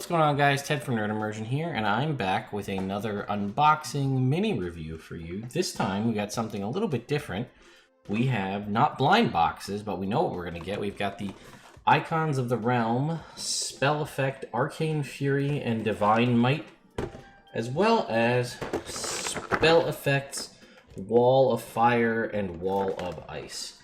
going on, guys? Ted from Nerd Immersion here, and I'm back with another unboxing mini review for you. This time we got something a little bit different. We have not blind boxes, but we know what we're going to get. We've got the Icons of the Realm, Spell Effect, Arcane Fury, and Divine Might, as well as Spell Effects, Wall of Fire, and Wall of Ice.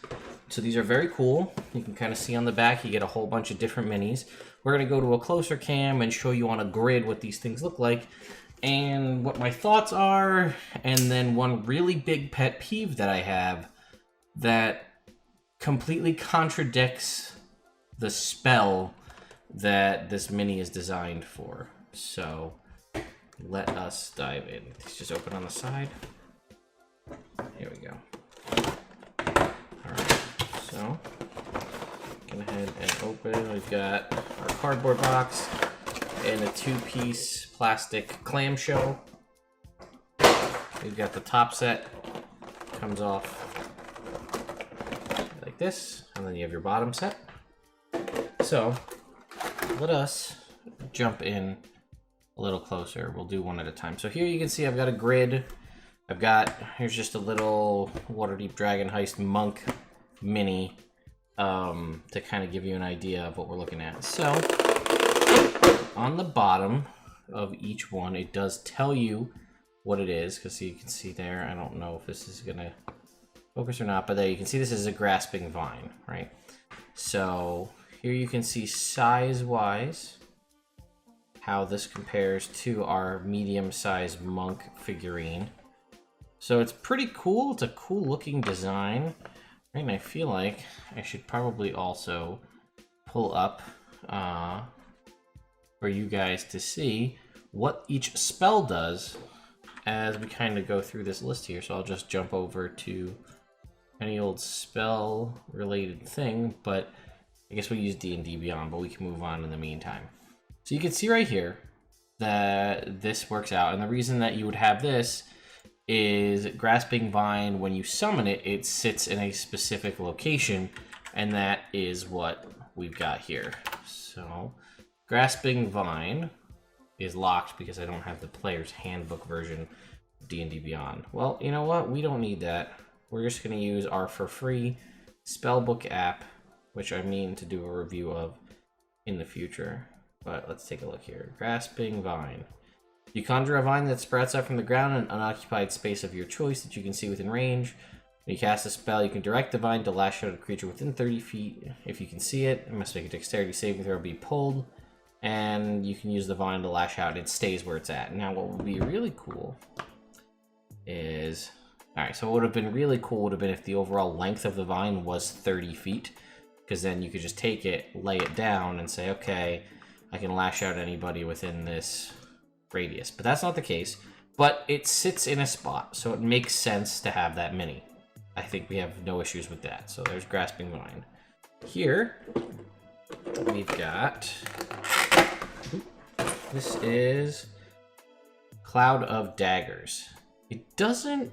So these are very cool. You can kind of see on the back, you get a whole bunch of different minis. We're going to go to a closer cam and show you on a grid what these things look like and what my thoughts are, and then one really big pet peeve that I have that completely contradicts the spell that this mini is designed for. So let us dive in. Let's just open on the side. Here we go. Alright, so go ahead and open. We've got our cardboard box and a two-piece plastic clamshell. We've got the top set, comes off like this, and then you have your bottom set. So let us jump in a little closer. We'll do one at a time. So here you can see I've got a grid. Here's just a little Waterdeep Dragon Heist Monk mini to kind of give you an idea of what we're looking at. So on the bottom of each one, it does tell you what it is, because you can see there, I don't know if this is gonna focus or not, but there you can see this is a grasping vine, right? So here you can see size-wise how this compares to our medium-sized monk figurine. So it's pretty cool. It's a cool looking design. And I feel like I should probably also pull up for you guys to see what each spell does as we kind of go through this list here. So I'll just jump over to any old spell related thing, but I guess we'll use D&D Beyond, but we can move on in the meantime. So you can see right here that this works out, and the reason that you would have this is Grasping Vine, when you summon it, it sits in a specific location, and that is what we've got here. So Grasping Vine is locked because I don't have the player's handbook version of D&D Beyond. Well, you know what? We don't need that. We're just going to use our for free spellbook app, which I mean to do a review of in the future. But let's take a look here. Grasping Vine. You conjure a vine that sprouts up from the ground in an unoccupied space of your choice that you can see within range. When you cast a spell, you can direct the vine to lash out a creature within 30 feet. If you can see it, it must make a dexterity saving throw, be pulled, and you can use the vine to lash out. It stays where it's at. Now, what would be really cool is... Alright, so what would have been really cool would have been if the overall length of the vine was 30 feet, because then you could just take it, lay it down, and say, okay, I can lash out anybody within this radius. But that's not the case. But it sits in a spot, so it makes sense to have that mini. I think we have no issues with that. So there's Grasping Vine. Here, we've got... This is Cloud of Daggers. It doesn't...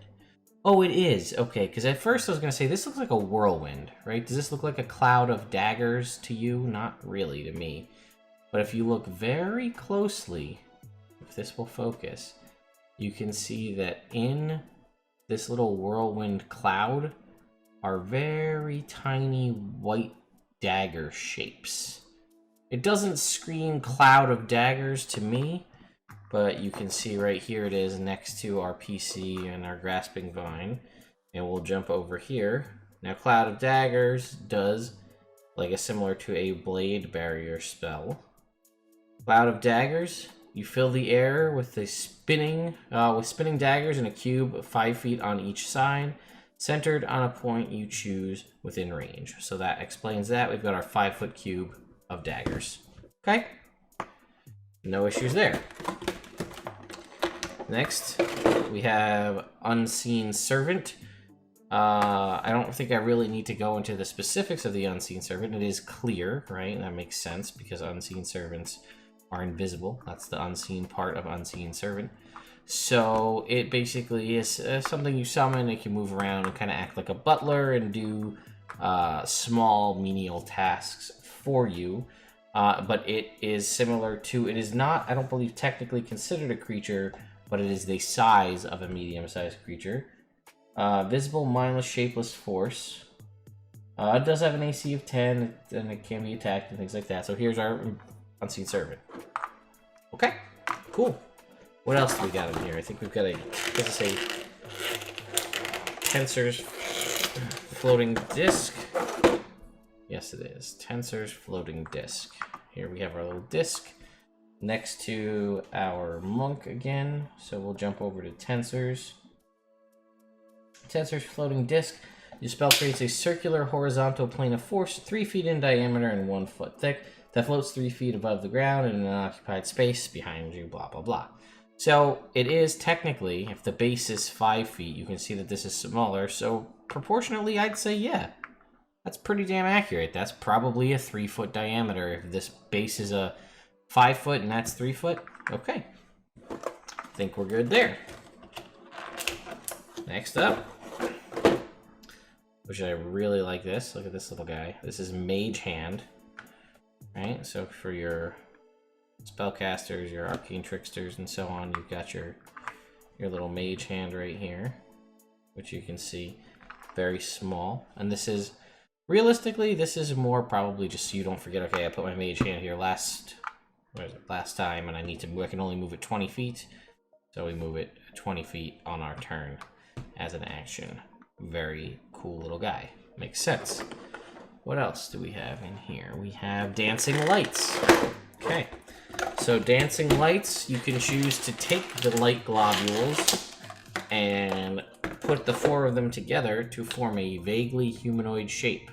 Oh, it is. Okay, because at first I was going to say, this looks like a whirlwind, right? Does this look like a cloud of daggers to you? Not really to me. But if you look very closely, if this will focus, you can see that in this little whirlwind cloud are very tiny white dagger shapes. It doesn't scream Cloud of Daggers to me, but you can see right here it is next to our PC and our Grasping Vine. And we'll jump over here. Now, Cloud of Daggers does similar to a blade barrier spell. Cloud of Daggers, you fill the air with spinning daggers in a cube 5 feet on each side, centered on a point you choose within range. So that explains that. We've got our 5-foot cube of daggers. Okay? No issues there. Next, we have Unseen Servant. I don't think I really need to go into the specifics of the Unseen Servant. It is clear, right? That makes sense because Unseen Servants are invisible. That's the unseen part of Unseen Servant. So it basically is something you summon. It can move around and kind of act like a butler and do small menial tasks for you. but it is similar to, it is not, I don't believe, technically considered a creature, but it is the size of a medium-sized creature. Visible, mindless, shapeless force. It does have an AC of 10, and it can be attacked and things like that. So here's our Unseen Servant. Okay, cool. What else do we got in here? I think we've got a, let's say, Tensor's floating disc. Yes, it is. Tensor's floating disc. Here we have our little disc next to our monk again. So we'll jump over to Tensor's. Tensor's floating disc. Your spell creates a circular horizontal plane of force 3 feet in diameter and 1 foot thick that floats 3 feet above the ground in an unoccupied space behind you, blah, blah, blah. So it is technically, if the base is 5 feet, you can see that this is smaller. So proportionally, I'd say, yeah, that's pretty damn accurate. That's probably a 3 foot diameter. If this base is a 5 foot and that's 3 foot, okay. I think we're good there. Next up, which I really like this. Look at this little guy. This is Mage Hand, right? So for your spellcasters, your arcane tricksters, and so on, you've got your little Mage Hand right here, which you can see very small. And this is, realistically, this is more probably just so you don't forget, okay, I put my Mage Hand here last time, and I can only move it 20 feet. So we move it 20 feet on our turn as an action. Very cool little guy. Makes sense. What else do we have in here? We have Dancing Lights. Okay. So Dancing Lights, you can choose to take the light globules and put the 4 of them together to form a vaguely humanoid shape.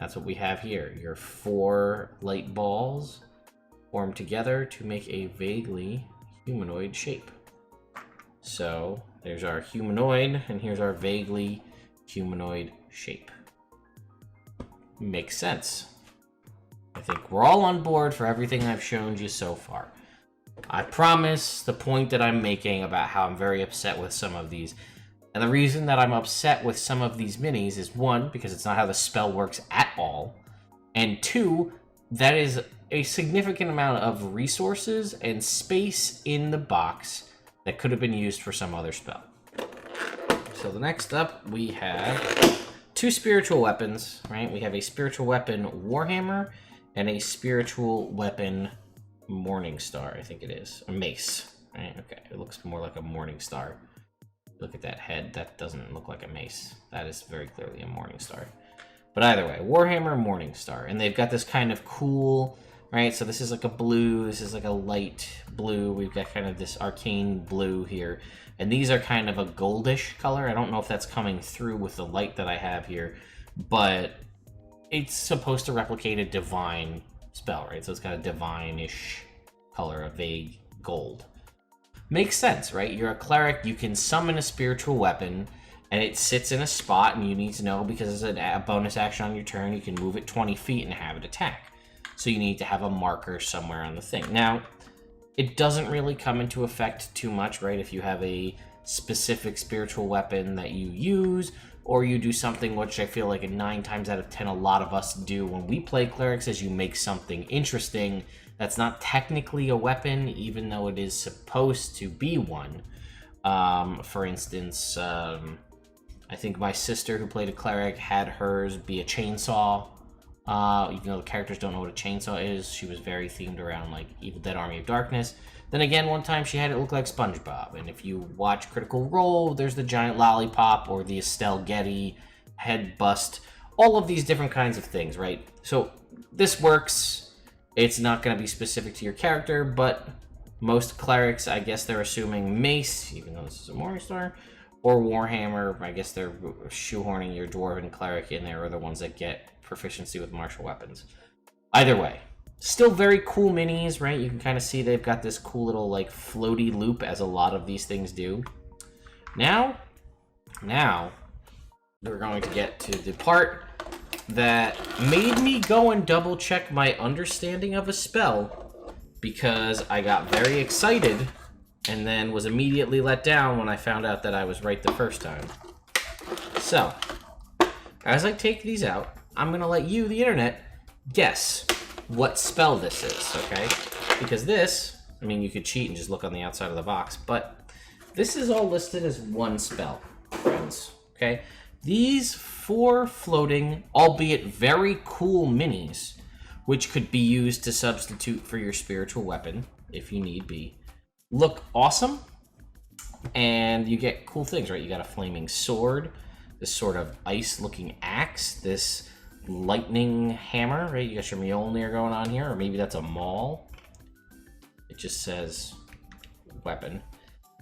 That's what we have here. Your 4 light balls form together to make a vaguely humanoid shape. So there's our humanoid, and here's our vaguely humanoid shape. Makes sense. I think we're all on board for everything I've shown you so far. I promise the point that I'm making about how I'm very upset with some of these. And the reason that I'm upset with some of these minis is 1, because it's not how the spell works at all. And 2, that is a significant amount of resources and space in the box that could have been used for some other spell. So the next up, we have 2 spiritual weapons, right? We have a spiritual weapon Warhammer and a spiritual weapon Morningstar, I think it is. A mace, right? Okay, it looks more like a Morningstar. Look at that head. That doesn't look like a mace. That is very clearly a Morningstar. But either way, Warhammer Morningstar. And they've got this kind of cool, right? So this is like a blue. This is like a light blue. We've got kind of this arcane blue here. And these are kind of a goldish color. I don't know if that's coming through with the light that I have here, but it's supposed to replicate a divine spell, right? So it's got a divine-ish color, a vague gold. Makes sense, right? You're a cleric, you can summon a spiritual weapon, and it sits in a spot, and you need to know, because it's a bonus action on your turn, you can move it 20 feet and have it attack. So you need to have a marker somewhere on the thing. Now, it doesn't really come into effect too much, right? If you have a specific spiritual weapon that you use, or you do something which I feel like 9 times out of 10 a lot of us do when we play clerics, is you make something interesting that's not technically a weapon, even though it is supposed to be one. For instance, I think my sister who played a cleric had hers be a chainsaw. Even though the characters don't know what a chainsaw is, she was very themed around like Evil Dead Army of Darkness. Then again, one time she had it look like SpongeBob. And if you watch Critical Role, there's the giant lollipop or the Estelle Getty head bust. All of these different kinds of things, right? So this works. It's not going to be specific to your character, but most clerics, I guess they're assuming mace, even though this is a Morningstar, or Warhammer. I guess they're shoehorning your dwarven cleric in there, or the ones that get proficiency with martial weapons. Either way, still very cool minis, right? You can kind of see they've got this cool little like floaty loop, as a lot of these things do. Now we're going to get to the part that made me go and double check my understanding of a spell, because I got very excited and then was immediately let down when I found out that I was right the first time. So, as I take these out, I'm going to let you, the internet, guess what spell this is, okay? Because this, I mean, you could cheat and just look on the outside of the box, but this is all listed as one spell, friends, okay? These 4 floating, albeit very cool minis, which could be used to substitute for your spiritual weapon, if you need be, look awesome, and you get cool things, right? You got a flaming sword, this sort of ice-looking axe, this lightning hammer, right? You got your Mjolnir going on here, or maybe that's a maul. It just says weapon.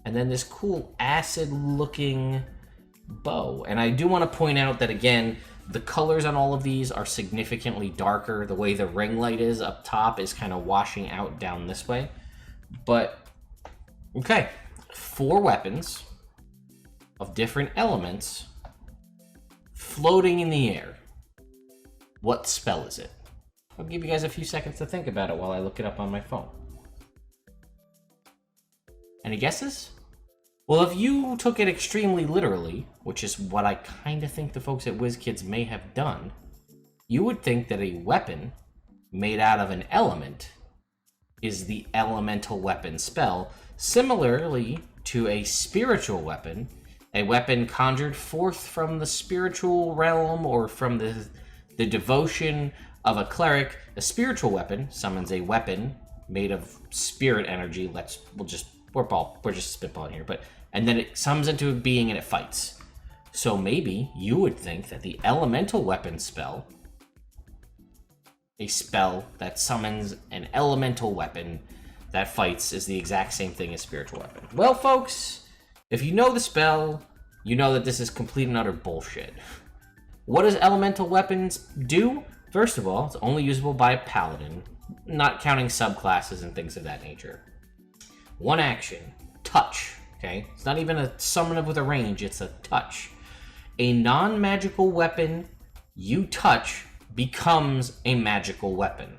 And then this cool acid-looking bow. And I do want to point out that, again, the colors on all of these are significantly darker. The way the ring light is up top is kind of washing out down this way. But, okay, 4 weapons of different elements floating in the air. What spell is it? I'll give you guys a few seconds to think about it while I look it up on my phone. Any guesses? Well, if you took it extremely literally, which is what I kind of think the folks at Wizkids may have done, you would think that a weapon made out of an element is the elemental weapon spell, similarly to a spiritual weapon, a weapon conjured forth from the spiritual realm or from the devotion of a cleric. A spiritual weapon summons a weapon made of spirit energy. We're just spitballing here, and then it summons into a being and it fights. So maybe you would think that the elemental weapon spell, a spell that summons an elemental weapon that fights, is the exact same thing as spiritual weapon. Well, folks, if you know the spell, you know that this is complete and utter bullshit. What does elemental weapons do? First of all, it's only usable by a paladin, not counting subclasses and things of that nature. 1 action, touch, okay? It's not even a summon with a range, it's a touch. A non-magical weapon you touch becomes a magical weapon.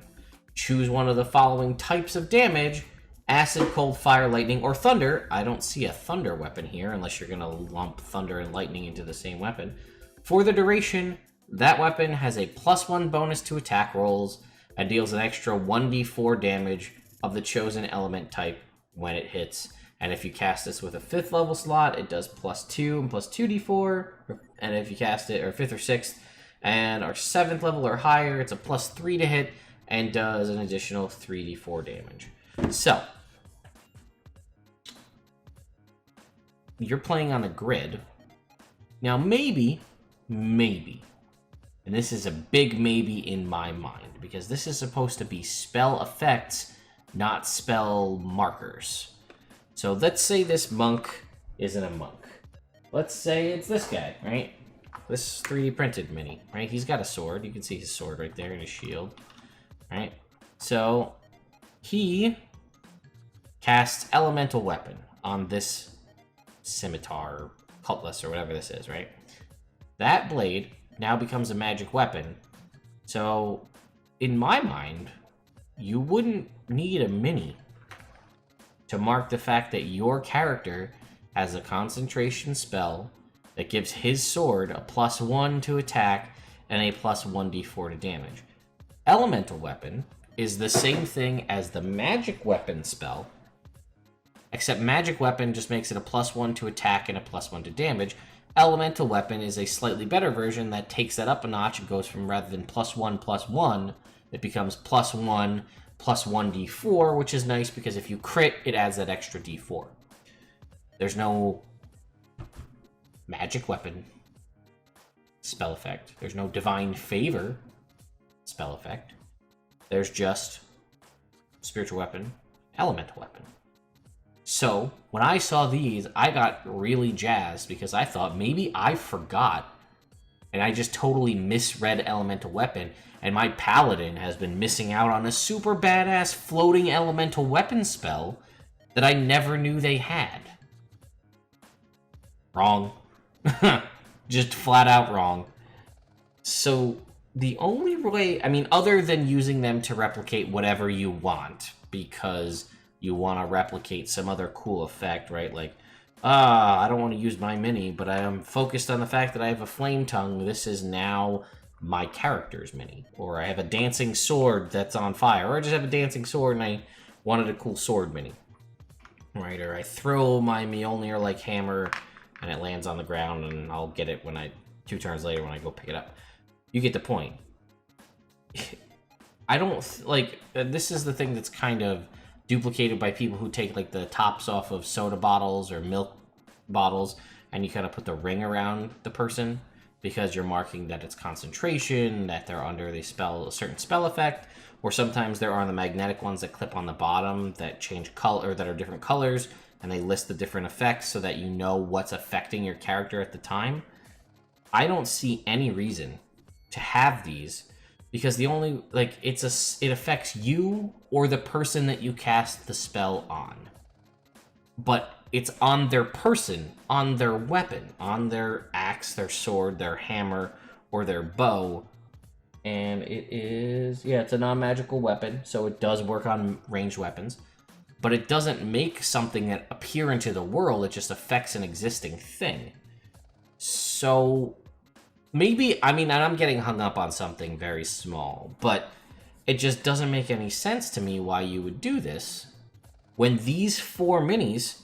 Choose one of the following types of damage: acid, cold, fire, lightning, or thunder. I don't see a thunder weapon here unless you're gonna lump thunder and lightning into the same weapon. For the duration, that weapon has a +1 bonus to attack rolls and deals an extra 1d4 damage of the chosen element type when it hits. And if you cast this with a 5th level slot, it does +2 and +2d4. And if you cast it, or 5th or 6th, and are 7th level or higher, it's a +3 to hit and does an additional 3d4 damage. So, you're playing on a grid. Now maybe, and this is a big maybe in my mind, because this is supposed to be spell effects, not spell markers. So let's say this monk isn't a monk. Let's say it's this guy, right? This 3D printed mini, right? He's got a sword. You can see his sword right there and his shield, right? So he casts elemental weapon on this scimitar, cutlass, or whatever this is, right? That blade now becomes a magic weapon. So in my mind, you wouldn't need a mini to mark the fact that your character has a concentration spell that gives his sword a +1 to attack and a +1d4 to damage. Elemental weapon is the same thing as the magic weapon spell, except magic weapon just makes it a +1 to attack and a +1 to damage. Elemental weapon is a slightly better version that takes that up a notch and goes from, rather than +1/+1, it becomes +1 +1d4, which is nice because if you crit, it adds that extra d4. There's no magic weapon spell effect. There's no divine favor spell effect. There's just spiritual weapon, elemental weapon. So when I saw these, I got really jazzed because I thought maybe I forgot and I just totally misread elemental weapon, and my paladin has been missing out on a super badass floating elemental weapon spell that I never knew they had. Wrong. Just flat out wrong. So the only way, I mean, other than using them to replicate whatever you want, because you want to replicate some other cool effect, right? Like, I don't want to use my mini, but I am focused on the fact that I have a flame tongue. This is now my character's mini. Or I have a dancing sword that's on fire. Or I just have a dancing sword and I wanted a cool sword mini. Right? Or I throw my Mjolnir-like hammer and it lands on the ground and I'll get it when 2 turns later when I go pick it up. You get the point. I don't, like, this is the thing that's kind of duplicated by people who take, like, the tops off of soda bottles or milk bottles and you kind of put the ring around the person because you're marking that it's concentration, that they're under a certain spell effect, or sometimes there are the magnetic ones that clip on the bottom that change color, or that are different colors, and they list the different effects so that you know what's affecting your character at the time. I don't see any reason to have these because the only, like, it affects you or the person that you cast the spell on. But it's on their person, on their weapon, on their axe, their sword, their hammer, or their bow. And it is, yeah, it's a non-magical weapon, so it does work on ranged weapons. But it doesn't make something that appear into the world, it just affects an existing thing. So, maybe, I mean, and I'm getting hung up on something very small, but it just doesn't make any sense to me why you would do this when these 4 minis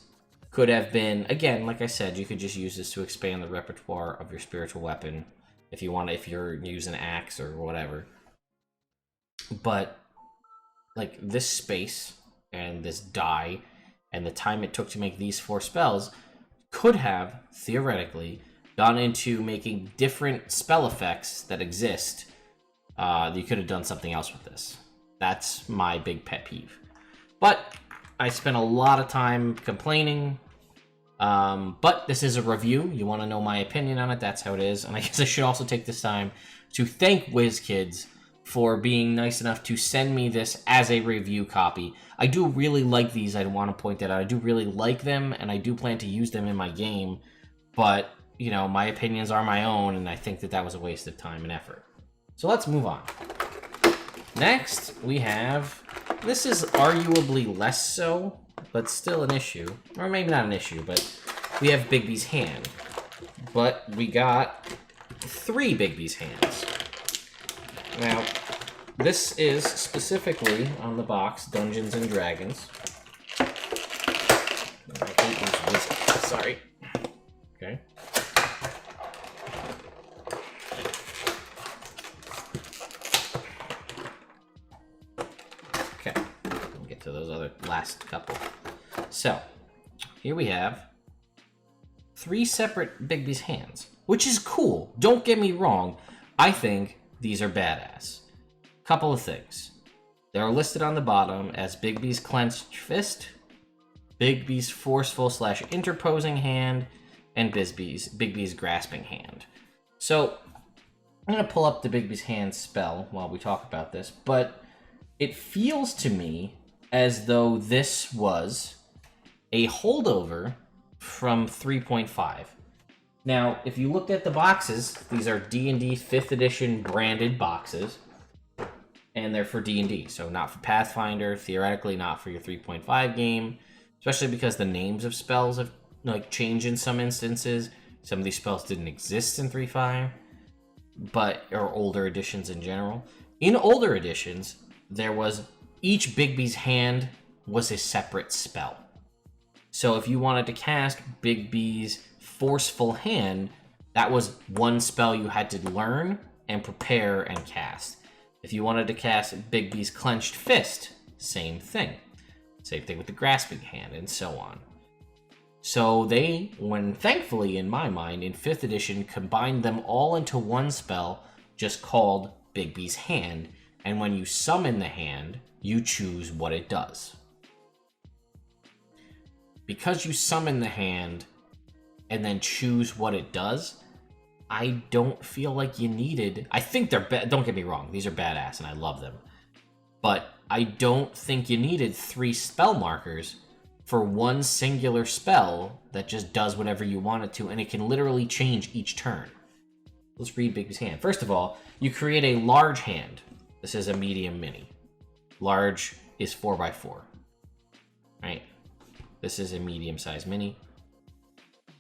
could have been, again, like I said, you could just use this to expand the repertoire of your spiritual weapon if you want, if you're using an axe or whatever. But, like, this space and this die and the time it took to make these 4 spells could have, theoretically, gone into making different spell effects that exist. You could have done something else with this. That's my big pet peeve. But I spent a lot of time complaining. But this is a review. You want to know my opinion on it, that's how it is. And I guess I should also take this time to thank Wizkids for being nice enough to send me this as a review copy. I do really like these, I want to point that out. I do really like them, and I do plan to use them in my game. But, you know, my opinions are my own, and I think that that was a waste of time and effort. So let's move on. Next, we have... This is arguably less so, but still an issue. Or maybe not an issue, but we have Bigby's hand. But we got 3 Bigby's hands. Now, this is specifically on the box, Dungeons and Dragons. Sorry. Okay. Okay. We'll get to those other last couple. So, here we have 3 separate Bigby's hands, which is cool. Don't get me wrong. I think these are badass. Couple of things. They are listed on the bottom as Bigby's clenched fist, Bigby's forceful / interposing hand, and Bigby's grasping hand. So, I'm going to pull up the Bigby's hand spell while we talk about this, but it feels to me as though this was a holdover from 3.5. Now, if you looked at the boxes, these are D&D 5th edition branded boxes, and they're for D&D, so not for Pathfinder, theoretically not for your 3.5 game, especially because the names of spells have changed in some instances. Some of these spells didn't exist in 3.5, or older editions in general. In older editions, there was each Bigby's hand was a separate spell. So if you wanted to cast Bigby's forceful hand, that was one spell you had to learn and prepare and cast. If you wanted to cast Bigby's clenched fist, same thing. Same thing with the grasping hand, and so on. So they, thankfully in my mind, in 5th edition, combined them all into one spell just called Bigby's hand, and when you summon the hand, you choose what it does. Because you summon the hand and then choose what it does, I don't feel like you needed... I think they're... Don't get me wrong, these are badass and I love them. But I don't think you needed 3 spell markers for one singular spell that just does whatever you want it to, and it can literally change each turn. Let's read Bigby's hand. First of all, you create a large hand. This is a medium mini. Large is 4x4. Right? This is a medium-sized mini.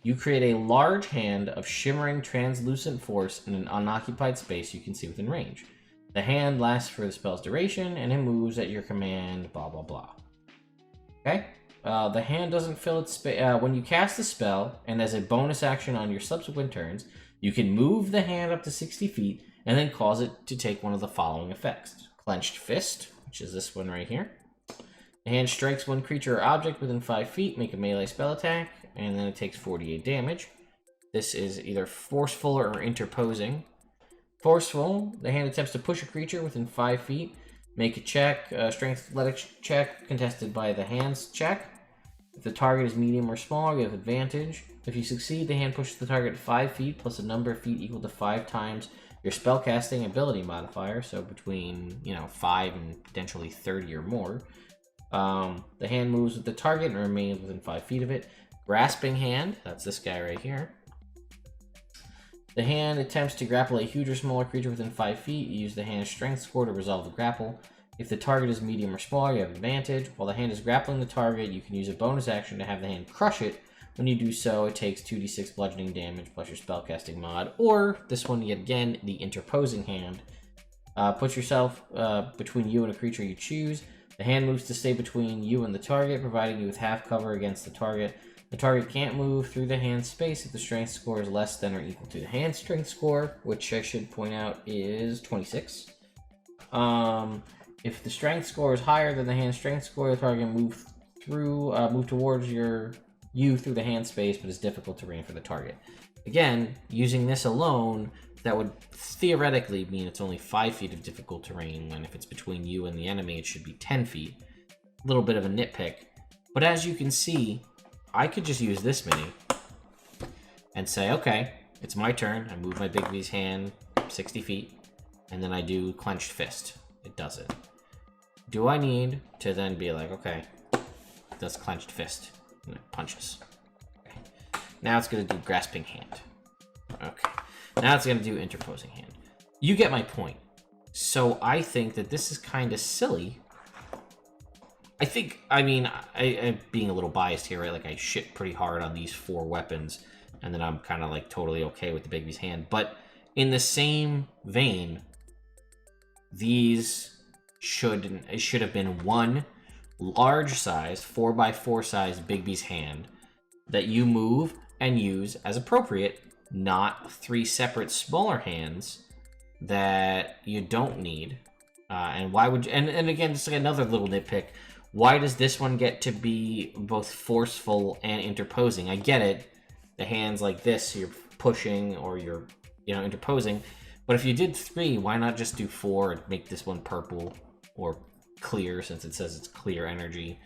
You create a large hand of shimmering translucent force in an unoccupied space you can see within range. The hand lasts for the spell's duration, and it moves at your command, blah, blah, blah. Okay? The hand doesn't fill its space. When you cast the spell, and as a bonus action on your subsequent turns, you can move the hand up to 60 feet, and then cause it to take one of the following effects. Clenched Fist, which is this one right here. The hand strikes one creature or object within 5 feet, make a melee spell attack, and then it takes 48 damage. This is either forceful or interposing. Forceful, the hand attempts to push a creature within 5 feet, make a check, strength athletics check, contested by the hand's check. If the target is medium or small, you have advantage. If you succeed, the hand pushes the target 5 feet plus a number of feet equal to 5 times your spellcasting ability modifier, so between 5 and potentially 30 or more. The hand moves with the target and remains within 5 feet of it. Grasping Hand, that's this guy right here. The hand attempts to grapple a huge or smaller creature within 5 feet. You use the hand's strength score to resolve the grapple. If the target is medium or small, you have advantage. While the hand is grappling the target, you can use a bonus action to have the hand crush it. When you do so, it takes 2d6 bludgeoning damage plus your spellcasting mod. Or, this one yet again, the interposing hand. Put yourself between you and a creature you choose. The hand moves to stay between you and the target, providing you with half cover against the target. The target can't move through the hand's space if the strength score is less than or equal to the hand's strength score, which I should point out is 26. If the strength score is higher than the hand's strength score, the target move towards you through the hand space, but is difficult terrain for the target. Again, using this alone, that would theoretically mean it's only 5 feet of difficult terrain, when if it's between you and the enemy, it should be 10 feet. A little bit of a nitpick. But as you can see, I could just use this mini and say, okay, it's my turn. I move my Bigby's hand 60 feet, and then I do Clenched Fist. It does it. Do I need to then be like, okay, it does Clenched Fist, and it punches. Okay. Now it's going to do Grasping Hand. Okay. Now it's going to do Interposing Hand. You get my point. So I think that this is kind of silly. I'm being a little biased here, right? Like, I shit pretty hard on these 4 weapons, and then I'm kind of like totally okay with the Bigby's hand. But in the same vein, these should have been one large size, 4x4 size Bigby's hand that you move and use as appropriate, not 3 separate smaller hands that you don't need. And why would you, and again, just like another little nitpick, why does this one get to be both forceful and interposing? I get it. The hands like this, you're pushing or you're, interposing. But if you did 3, why not just do 4 and make this one purple or clear, since it says it's clear energy?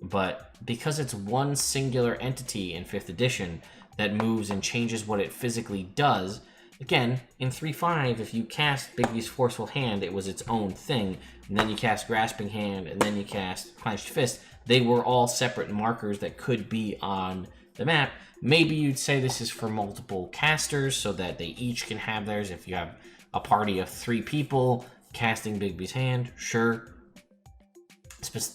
But because it's one singular entity in 5th edition that moves and changes what it physically does, again, in 3.5, if you cast Bigby's Forceful Hand, it was its own thing, and then you cast Grasping Hand, and then you cast Clenched Fist. They were all separate markers that could be on the map. Maybe you'd say this is for multiple casters, so that they each can have theirs. If you have a party of 3 people casting Bigby's Hand, sure.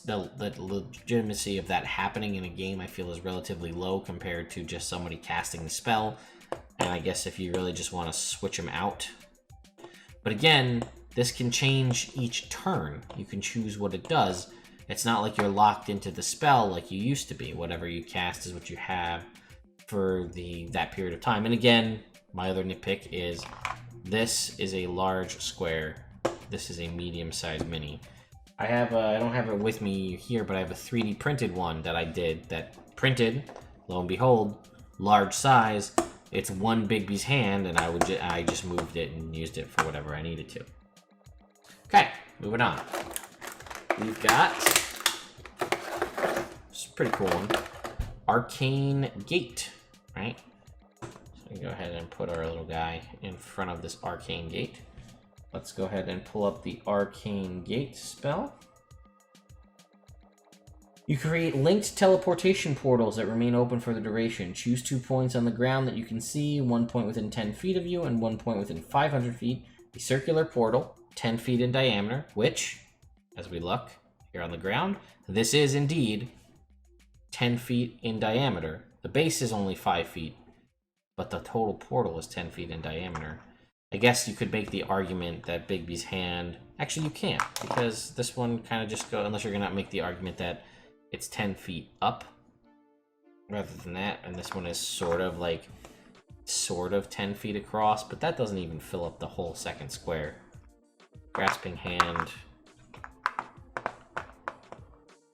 The legitimacy of that happening in a game, I feel, is relatively low compared to just somebody casting the spell. And I guess if you really just want to switch them out. But again, this can change each turn. You can choose what it does. It's not like you're locked into the spell like you used to be. Whatever you cast is what you have for that period of time. And again, my other nitpick is this is a large square. This is a medium-sized mini. I don't have it with me here, but I have a 3D printed one that I did that printed, lo and behold, large size. It's one Bigby's hand, and I just moved it and used it for whatever I needed to. Okay, moving on. We've got, it's a pretty cool one, Arcane Gate, right? So we can go ahead and put our little guy in front of this Arcane Gate. Let's go ahead and pull up the Arcane Gate spell. You create linked teleportation portals that remain open for the duration. Choose 2 points on the ground that you can see, 1 point within 10 feet of you and 1 point within 500 feet. A circular portal, 10 feet in diameter, which, as we look here on the ground, this is indeed 10 feet in diameter. The base is only 5 feet, but the total portal is 10 feet in diameter. I guess you could make the argument that Bigby's hand... Actually, you can't, because this one kind of just goes... Unless you're going to make the argument that it's 10 feet up, rather than that, and this one is sort of 10 feet across, but that doesn't even fill up the whole second square. Grasping hand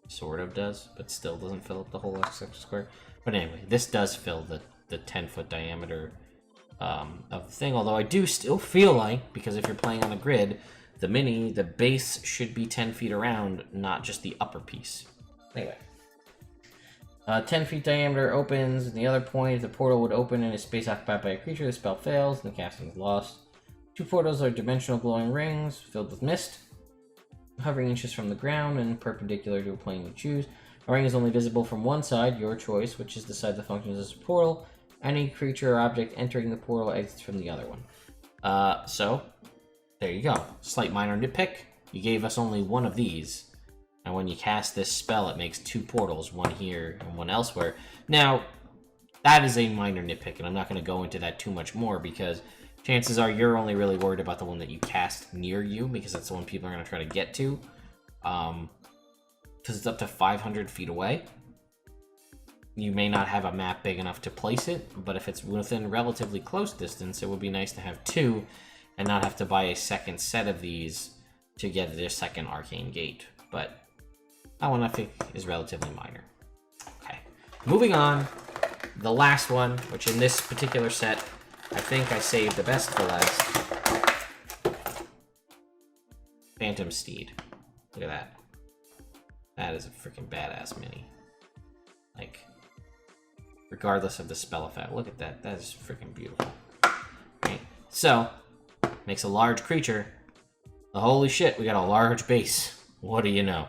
sort of does, but still doesn't fill up the whole second square. But anyway, this does fill the 10-foot diameter of the thing, although I do still feel like, because if you're playing on a grid, the base should be 10 feet around, not just the upper piece. Anyway. 10 feet diameter opens, and the other point, if the portal would open in a space occupied by a creature, the spell fails, and the casting is lost. 2 portals are dimensional glowing rings, filled with mist, hovering inches from the ground and perpendicular to a plane you choose. A ring is only visible from one side, your choice, which is the side that functions as a portal. Any creature or object entering the portal exits from the other one. So, there you go. Slight minor nitpick. You gave us only one of these. And when you cast this spell, it makes 2 portals, one here and one elsewhere. Now, that is a minor nitpick, and I'm not going to go into that too much more, because chances are you're only really worried about the one that you cast near you, because that's the one people are going to try to get to. Because it's up to 500 feet away. You may not have a map big enough to place it, but if it's within relatively close distance, it would be nice to have 2 and not have to buy a second set of these to get their second arcane gate. But that one I think is relatively minor. Okay, moving on. The last one, which in this particular set, I think I saved the best for last. Phantom Steed. Look at that. That is a freaking badass mini. Like, regardless of the spell effect. Look at that. That is freaking beautiful. Right. So, makes a large creature. Holy shit, we got a large base. What do you know?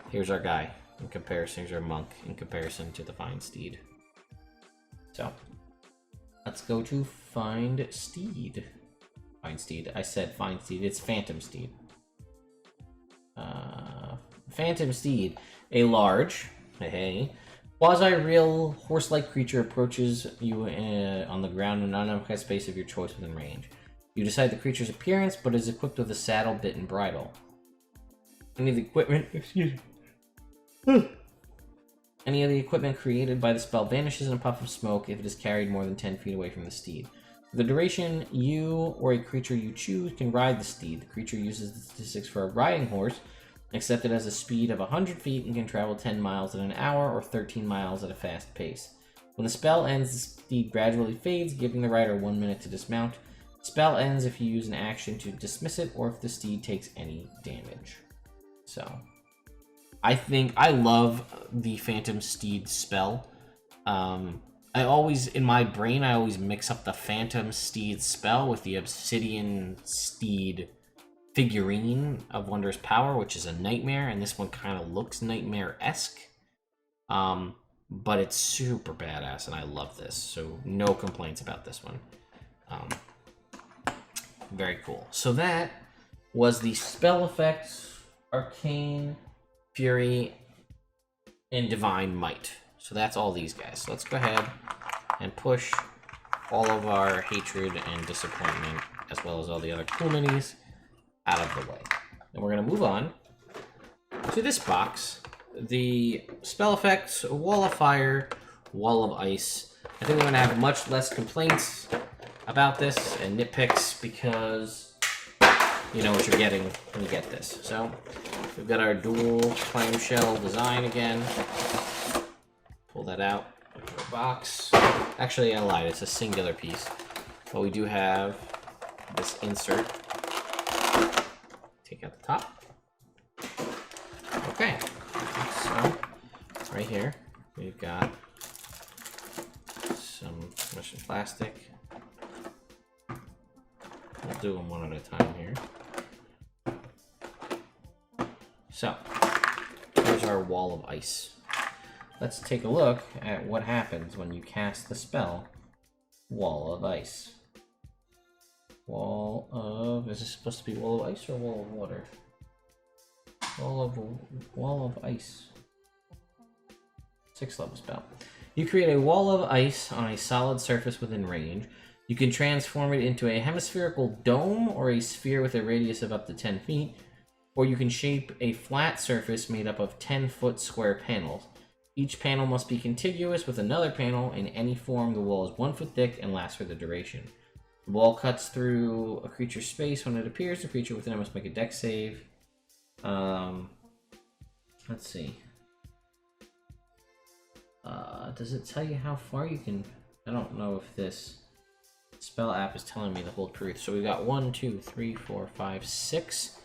Here's our guy in comparison. Here's our monk in comparison to the Find Steed. So, let's go to Find Steed. Find Steed. I said Find Steed. It's Phantom Steed. Phantom Steed. A large, quasi-real horse-like creature approaches you on the ground in an unoccupied space of your choice within range. You decide the creature's appearance, but is equipped with a saddle, bit, and bridle. Any of the equipment... Excuse me. Any of the equipment created by the spell vanishes in a puff of smoke if it is carried more than 10 feet away from the steed. For the duration, you or a creature you choose can ride the steed. The creature uses the statistics for a riding horse, except it has a speed of 100 feet and can travel 10 miles in an hour or 13 miles at a fast pace. When the spell ends, the steed gradually fades, giving the rider 1 minute to dismount. The spell ends if you use an action to dismiss it or if the steed takes any damage. So, I love the Phantom Steed spell. I always, in my brain, I always mix up the Phantom Steed spell with the Obsidian Steed figurine of Wondrous Power, which is a nightmare, and this one kind of looks nightmare-esque. But it's super badass, and I love this, so no complaints about this one. Very cool. So that was the spell effects, Arcane, Fury, and Divine Might. So that's all these guys. So let's go ahead and push all of our hatred and disappointment, as well as all the other cool minis, out of the way. And we're going to move on to this box. The spell effects, Wall of Fire, Wall of Ice. I think we're going to have much less complaints about this and nitpicks because you know what you're getting when you get this. So we've got our dual clamshell design again. Pull that out of the box. Actually, I lied. It's a singular piece. But we do have this insert. Take out the top. Okay. So, right here, we've got some Russian plastic. We'll do them one at a time here. So, here's our Wall of Ice. Let's take a look at what happens when you cast the spell Wall of Ice. Wall of... Is this supposed to be Wall of Ice or Wall of Water? Wall of Ice. 6th level spell. You create a wall of ice on a solid surface within range. You can transform it into a hemispherical dome or a sphere with a radius of up to 10 feet, or you can shape a flat surface made up of 10-foot square panels. Each panel must be contiguous with another panel. In any form, the wall is 1 foot thick and lasts for the duration. The wall cuts through a creature's space when it appears. The creature within it must make a dex save. Let's see. Does it tell you how far you can... I don't know if this spell app is telling me the whole truth. So we got 1, 2, 3, 4, 5, 6.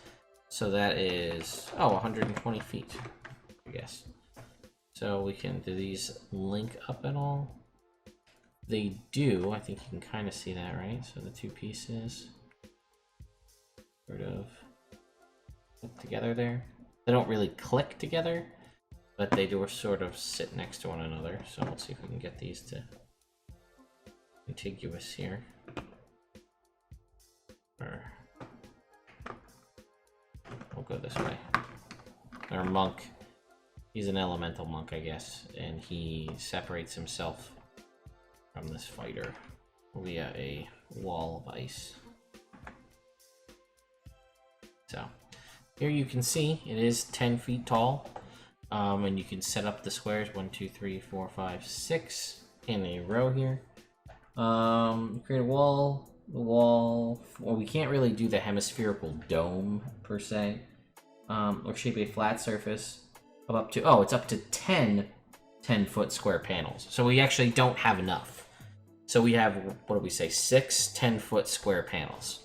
So that is... oh, 120 feet, I guess. So we can... do these link up at all? They do. I think you can kind of see that, right? So the two pieces sort of put together there. They don't really click together, but they do sort of sit next to one another. So let's see if we can get these to contiguous here. Or we'll go this way. Our monk, he's an elemental monk, I guess, and he separates himself from this fighter via a wall of ice. So here you can see it is 10 feet tall, and you can set up the squares 1, 2, 3, 4, 5, 6 in a row here. Create a wall. The wall. Well, we can't really do the hemispherical dome per se, or shape a flat surface of up to... oh, it's up to 10-foot square panels. So we actually don't have enough. So we have, what do we say, 6 10-foot square panels.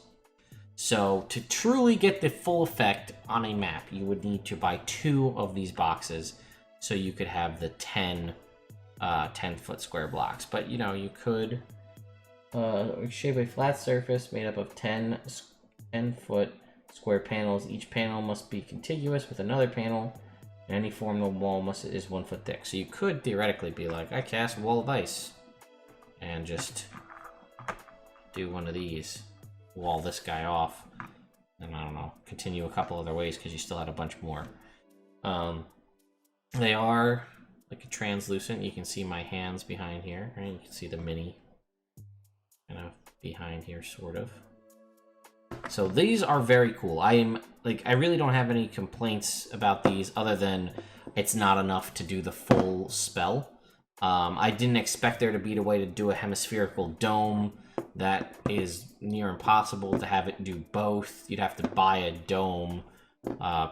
So to truly get the full effect on a map, you would need to buy 2 of these boxes so you could have the 10-foot square blocks. But, you know, you could shape a flat surface made up of 10-foot square panels. Each panel must be contiguous with another panel. Any form the wall is 1 foot thick. So you could theoretically be like, I cast a wall of ice, and just do one of these, wall this guy off, and I don't know, continue a couple other ways because you still had a bunch more. They are like a translucent. You can see my hands behind here, right? You can see the mini kind of behind here, sort of. So these are very cool. I really don't have any complaints about these other than it's not enough to do the full spell. I didn't expect there to be a way to do a hemispherical dome. That is near impossible to have it do both. You'd have to buy a dome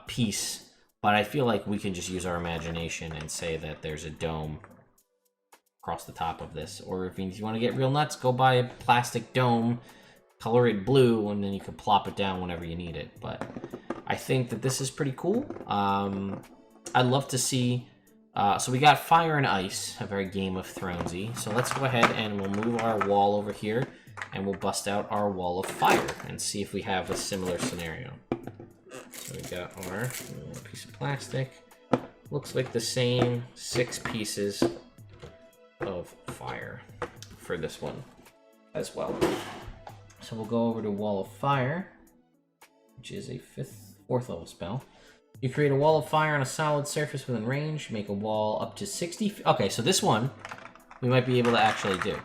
piece, but I feel like we can just use our imagination and say that there's a dome across the top of this. Or if you want to get real nuts, go buy a plastic dome, color it blue, and then you can plop it down whenever you need it. But I think that this is pretty cool. I'd love to see... so we got fire and ice, a very Game of Thronesy. So let's go ahead and we'll move our wall over here, and we'll bust out our wall of fire and see if we have a similar scenario. So we got our piece of plastic. Looks like the same 6 pieces of fire for this one as well. So we'll go over to Wall of Fire, which is a 4th level spell. You create a wall of fire on a solid surface within range. Make a wall up to 60 feet. Okay, so this one we might be able to actually do.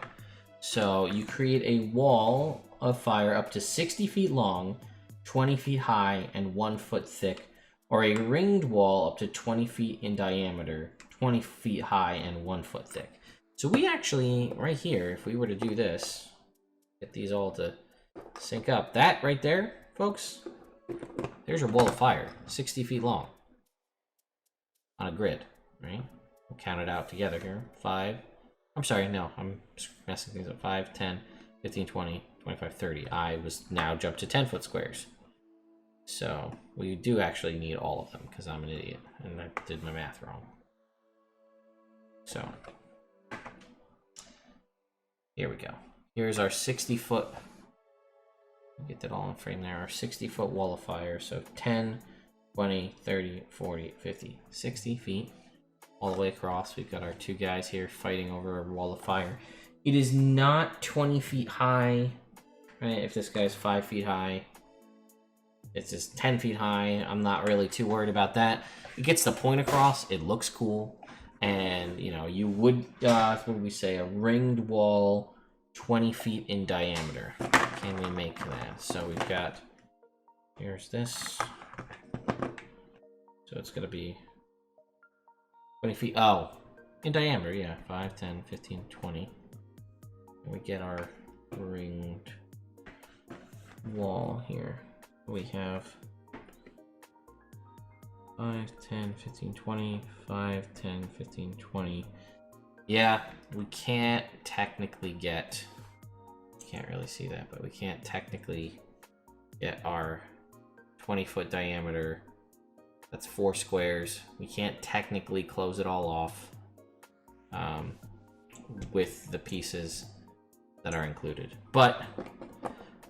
So you create a wall of fire up to 60 feet long, 20 feet high, and 1 foot thick, or a ringed wall up to 20 feet in diameter, 20 feet high, and 1 foot thick. So we actually, right here, if we were to do this, get these all to sync up, that right there, folks, there's your wall of fire, 60 feet long, on a grid, right? We'll count it out together here. 5, I'm sorry, no, I'm messing things up. 5, 10, 15, 20, 25, 30. I was now jumped to 10-foot squares. So we do actually need all of them because I'm an idiot and I did my math wrong. So here we go. Here's our 60-foot. Get that all in frame there. Our 60-foot wall of fire. So 10, 20, 30, 40, 50, 60 feet all the way across. We've got our 2 guys here fighting over a wall of fire. It is not 20 feet high, right? If this guy's 5 feet high, it's just 10 feet high. I'm not really too worried about that. It gets the point across. It looks cool. And, you know, you would, what do we say, a ringed wall 20 feet in diameter. Can we make that? So we've got, here's this. So it's going to be 20 feet, oh, in diameter, yeah, 5, 10, 15, 20. And we get our ringed wall here. We have 5, 10, 15, 20, 5, 10, 15, 20. Yeah, we can't technically get, can't really see that, but we can't technically get our 20-foot diameter. That's 4 squares. We can't technically close it all off with the pieces that are included. But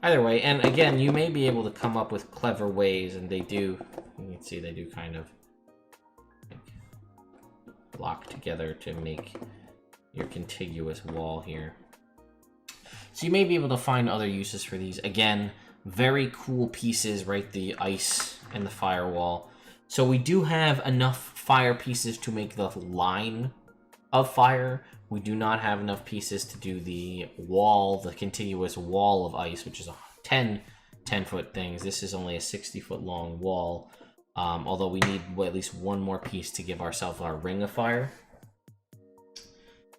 either way, and again, you may be able to come up with clever ways, and they do, you can see they do kind of like lock together to make your contiguous wall here. So you may be able to find other uses for these. Again, very cool pieces, right? The ice and the firewall. So we do have enough fire pieces to make the line of fire. We do not have enough pieces to do the wall, the contiguous wall of ice, which is a 10-foot things. This is only a 60-foot long wall. Although we need at least one more piece to give ourselves our ring of fire.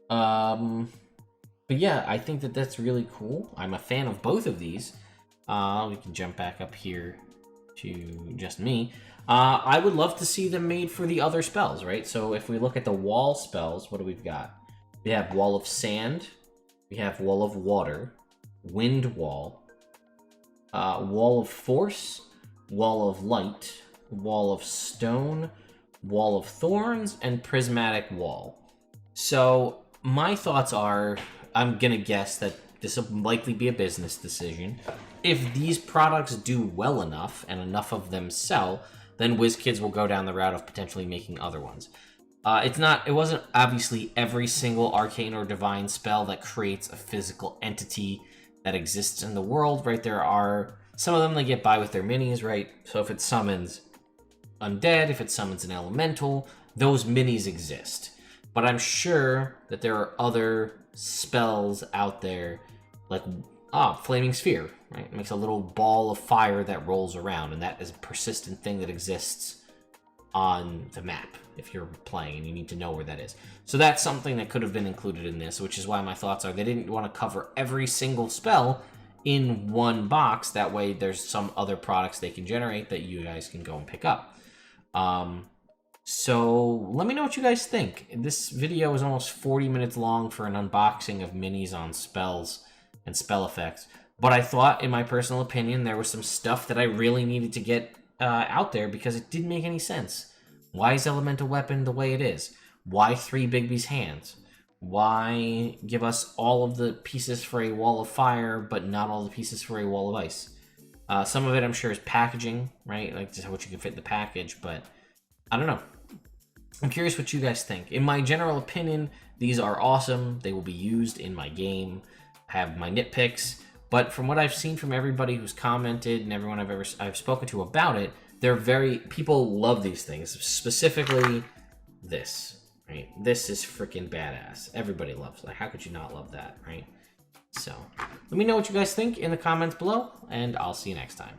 But yeah, I think that that's really cool. I'm a fan of both of these. We can jump back up here to just me. I would love to see them made for the other spells, right? So if we look at the wall spells, what do we've got? We have Wall of Sand, we have Wall of Water, Wind Wall, Wall of Force, Wall of Light, Wall of Stone, Wall of Thorns, and Prismatic Wall. So my thoughts are, I'm gonna guess that this will likely be a business decision. If these products do well enough and enough of them sell, then Wizkids will go down the route of potentially making other ones. It wasn't obviously every single arcane or divine spell that creates a physical entity that exists in the world, right? There are some of them that get by with their minis, right? So if it summons undead, if it summons an elemental, those minis exist. But I'm sure that there are other spells out there, like Flaming Sphere, right? It makes a little ball of fire that rolls around, and that is a persistent thing that exists on the map if you're playing and you need to know where that is. So that's something that could have been included in this, which is why my thoughts are they didn't want to cover every single spell in one box. That way there's some other products they can generate that you guys can go and pick up. So let me know what you guys think. This video is almost 40 minutes long for an unboxing of minis on spells and spell effects. But I thought, in my personal opinion, there was some stuff that I really needed to get out there because it didn't make any sense. Why is Elemental Weapon the way it is? Why 3 Bigby's hands? Why give us all of the pieces for a wall of fire, but not all the pieces for a wall of ice? Some of it, I'm sure, is packaging, right? Like just what you can fit in the package, but I don't know. I'm curious what you guys think. In my general opinion, these are awesome. They will be used in my game. I have my nitpicks. But from what I've seen from everybody who's commented and everyone I've spoken to about it, people love these things. Specifically, this, right? This is freaking badass. Everybody loves it. How could you not love that, right? So, let me know what you guys think in the comments below, and I'll see you next time.